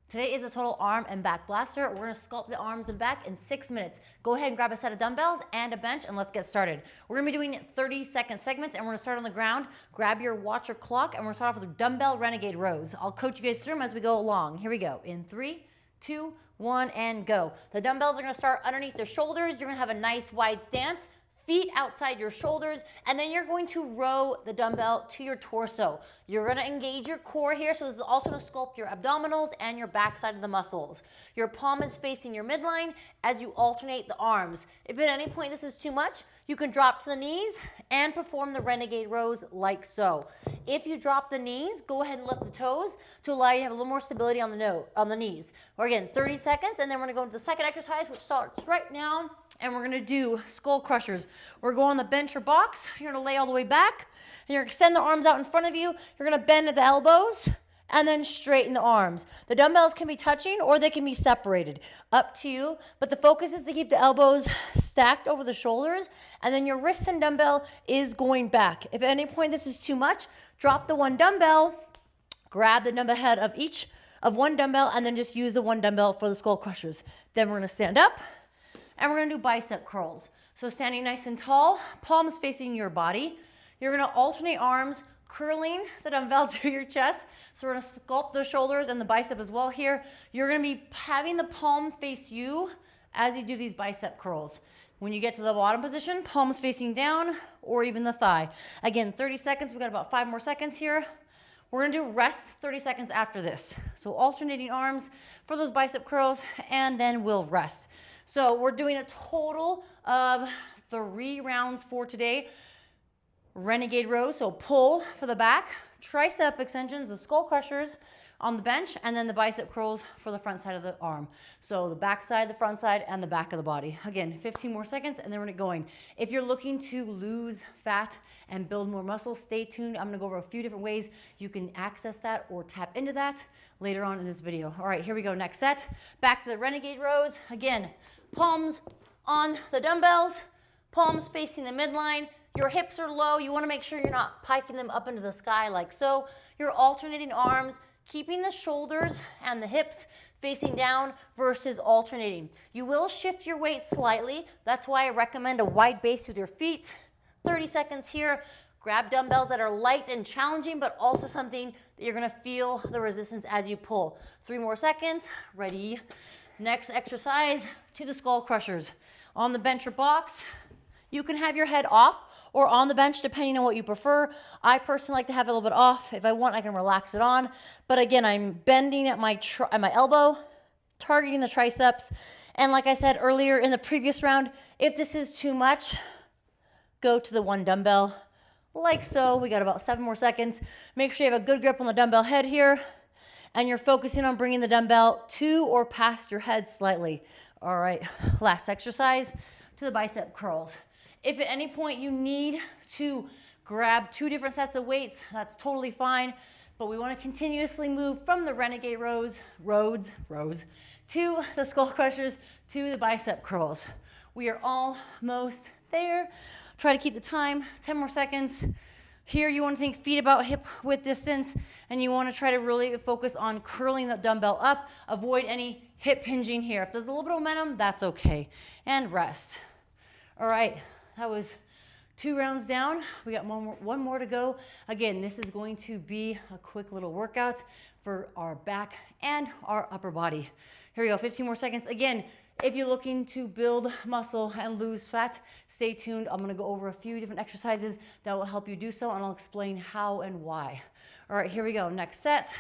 Today is a total arm and back blaster. We're gonna sculpt the arms and back in 6 minutes. Go ahead and grab a set of dumbbells and a bench and let's get started. We're gonna be doing 30-second segments and we're gonna start on the ground. Grab your watch or clock and we're gonna start off with dumbbell renegade rows. I'll coach you guys through them as we go along. Here we go. In 3, 2, 1, and go. The dumbbells are gonna start underneath the shoulders. You're gonna have a nice wide stance. Feet outside your shoulders, and then you're going to row the dumbbell to your torso. You're gonna engage your core here, so this is also gonna sculpt your abdominals and your backside of the muscles. Your palm is facing your midline as you alternate the arms. If at any point this is too much, you can drop to the knees and perform the renegade rows like so. If you drop the knees, go ahead and lift the toes to allow you to have a little more stability on the knees. Or again, 30 seconds, and then we're gonna go into the second exercise, which starts right now. And we're gonna do skull crushers. We're going on the bench or box. You're gonna lay all the way back, and you're gonna extend the arms out in front of you. You're gonna bend at the elbows, and then straighten the arms. The dumbbells can be touching, or they can be separated. Up to you, but the focus is to keep the elbows stacked over the shoulders, and then your wrist and dumbbell is going back. If at any point this is too much, drop the one dumbbell, grab the dumbbell head of one dumbbell, and then just use the one dumbbell for the skull crushers. Then we're gonna stand up, and we're gonna do bicep curls. So standing nice and tall, palms facing your body. You're gonna alternate arms, curling the dumbbell to your chest. So we're gonna sculpt the shoulders and the bicep as well here. You're gonna be having the palm face you as you do these bicep curls. When you get to the bottom position, palms facing down or even the thigh. Again, 30 seconds, we got about 5 more seconds here. We're gonna do rest 30 seconds after this. So alternating arms for those bicep curls, and then we'll rest. So we're doing a total of 3 rounds for today. Renegade rows, so pull for the back, tricep extensions, the skull crushers on the bench, and then the bicep curls for the front side of the arm. So the back side, the front side, and the back of the body. Again, 15 more seconds, and then we're gonna going. If you're looking to lose fat and build more muscle, stay tuned. I'm gonna go over a few different ways you can access that or tap into that later on in this video. All right, here we go, next set. Back to the renegade rows. Again, palms on the dumbbells, palms facing the midline. Your hips are low. You want to make sure you're not piking them up into the sky like so. You're alternating arms, keeping the shoulders and the hips facing down versus alternating. You will shift your weight slightly. That's why I recommend a wide base with your feet. 30 seconds here. Grab dumbbells that are light and challenging, but also something that you're going to feel the resistance as you pull. 3 more seconds. Ready. Next exercise, to the skull crushers. On the bench or box, you can have your head off or on the bench depending on what you prefer. I personally like to have it a little bit off. If I want, I can relax it on. But again, I'm bending at my elbow, targeting the triceps. And like I said earlier in the previous round, if this is too much, go to the one dumbbell like so. We got about 7 more seconds. Make sure you have a good grip on the dumbbell head here. And you're focusing on bringing the dumbbell to or past your head slightly. All right, last exercise, to the bicep curls. If at any point you need to grab 2 different sets of weights, that's totally fine. But we want to continuously move from the renegade rows to the skull crushers to the bicep curls. We are almost there. Try to keep the time, 10 more seconds. Here you want to think feet about hip width distance, and you want to try to really focus on curling the dumbbell up. Avoid any hip hinging here. If there's a little bit of momentum, that's okay. And rest. All right, that was 2 rounds down. We got one more to go. Again, this is going to be a quick little workout for our back and our upper body. Here we go, 15 more seconds. Again, if you're looking to build muscle and lose fat, stay tuned. I'm gonna go over a few different exercises that will help you do so, and I'll explain how and why. All right, here we go, next set.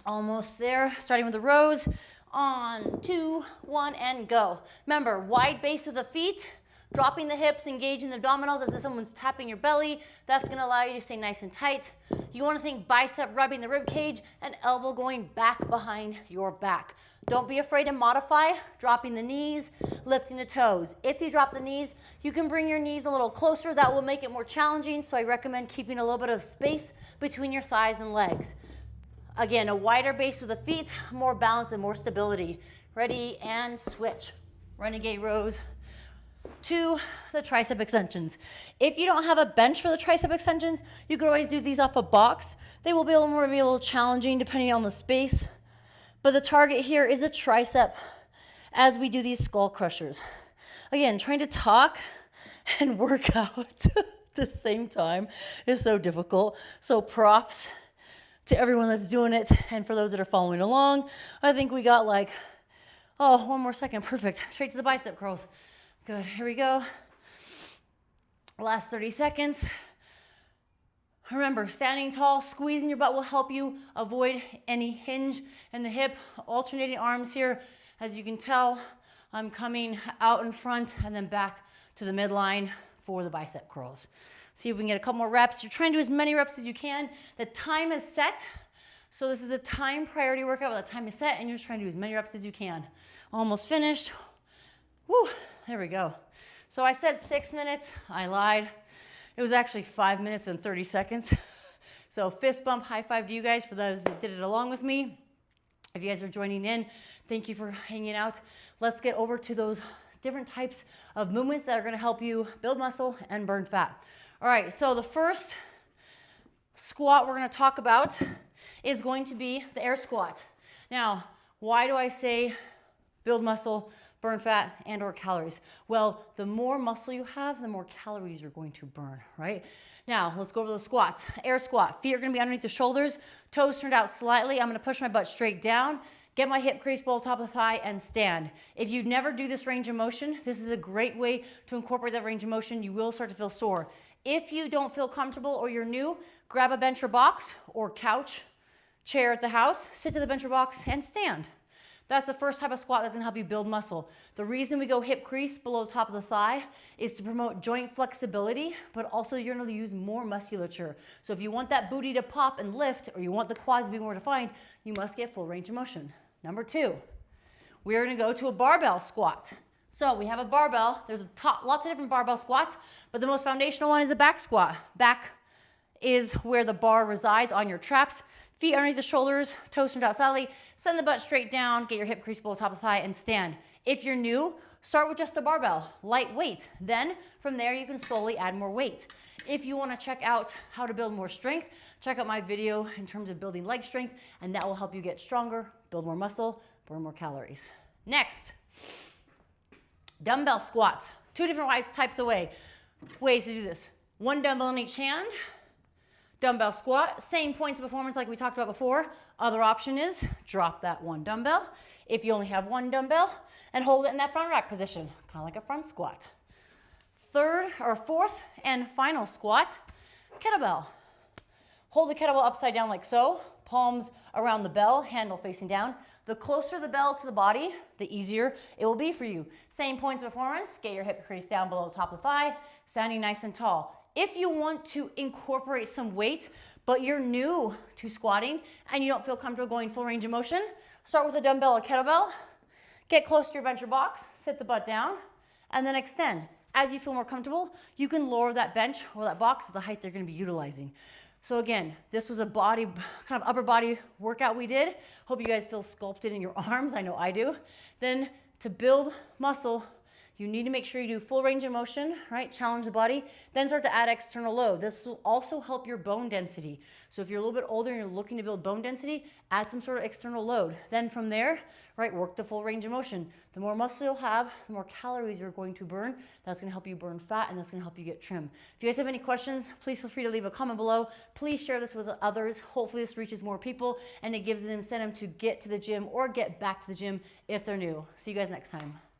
Almost there, starting with the rows. On, 2, 1, and go. Remember, wide base with the feet, dropping the hips, engaging the abdominals as if someone's tapping your belly. That's gonna allow you to stay nice and tight. You wanna think bicep rubbing the rib cage and elbow going back behind your back. Don't be afraid to modify, dropping the knees, lifting the toes. If you drop the knees, you can bring your knees a little closer. That will make it more challenging, so I recommend keeping a little bit of space between your thighs and legs. Again, a wider base with the feet, more balance and more stability. Ready, and switch. Renegade rows to the tricep extensions. If you don't have a bench for the tricep extensions, you could always do these off a box. They will be a little challenging depending on the space. But the target here is a tricep as we do these skull crushers. Again, trying to talk and work out at the same time is so difficult. So props to everyone that's doing it. And for those that are following along, I think we got like, oh, one more second. Perfect. Straight to the bicep curls. Good. Here we go. Last 30 seconds. Remember, standing tall, squeezing your butt will help you avoid any hinge in the hip. Alternating arms here. As you can tell, I'm coming out in front and then back to the midline for the bicep curls. See if we can get a couple more reps. You're trying to do as many reps as you can. The time is set. So this is a time priority workout where the time is set and you're just trying to do as many reps as you can. Almost finished. Woo, there we go. So I said 6 minutes, I lied. It was actually 5 minutes and 30 seconds. So fist bump, high five to you guys for those that did it along with me. If you guys are joining in, thank you for hanging out. Let's get over to those different types of movements that are gonna help you build muscle and burn fat. All right, so the first squat we're gonna talk about is going to be the air squat. Now, why do I say build muscle, burn fat, and or calories? Well, the more muscle you have, the more calories you're going to burn, right? Now, let's go over those squats. Air squat, feet are gonna be underneath the shoulders, toes turned out slightly. I'm gonna push my butt straight down, get my hip crease below the top of the thigh, and stand. If you never do this range of motion, this is a great way to incorporate that range of motion. You will start to feel sore. If you don't feel comfortable or you're new, grab a bench or box or couch, chair at the house, sit to the bench or box, and stand. That's the first type of squat that's gonna help you build muscle. The reason we go hip crease below the top of the thigh is to promote joint flexibility, but also you're gonna use more musculature. So if you want that booty to pop and lift, or you want the quads to be more defined, you must get full range of motion. Number 2, we're gonna go to a barbell squat. So we have a barbell. There's lots of different barbell squats, but the most foundational one is a back squat. Back is where the bar resides on your traps. Feet underneath the shoulders, toes turned out slightly. Send the butt straight down, get your hip crease below the top of the thigh, and stand. If you're new, start with just the barbell, light weight. Then from there, you can slowly add more weight. If you wanna check out how to build more strength, check out my video in terms of building leg strength, and that will help you get stronger, build more muscle, burn more calories. Next, dumbbell squats. 2 different types of ways to do this. 1 dumbbell in each hand. Dumbbell squat, same points of performance like we talked about before. Other option is drop that 1 dumbbell. If you only have 1 dumbbell, and hold it in that front rack position, kind of like a front squat. Fourth and final squat, kettlebell. Hold the kettlebell upside down like so, palms around the bell, handle facing down. The closer the bell to the body, the easier it will be for you. Same points of performance, get your hip crease down below the top of the thigh, standing nice and tall. If you want to incorporate some weight, but you're new to squatting and you don't feel comfortable going full range of motion, start with a dumbbell or kettlebell, get close to your bench or box, sit the butt down, and then extend. As you feel more comfortable, you can lower that bench or that box to the height they're gonna be utilizing. So again, this was a kind of upper body workout we did. Hope you guys feel sculpted in your arms, I know I do. Then to build muscle, you need to make sure you do full range of motion, right? Challenge the body, then start to add external load. This will also help your bone density. So if you're a little bit older and you're looking to build bone density, add some sort of external load. Then from there, right, work the full range of motion. The more muscle you'll have, the more calories you're going to burn. That's gonna help you burn fat and that's gonna help you get trim. If you guys have any questions, please feel free to leave a comment below. Please share this with others. Hopefully this reaches more people and it gives them incentive to get to the gym or get back to the gym if they're new. See you guys next time.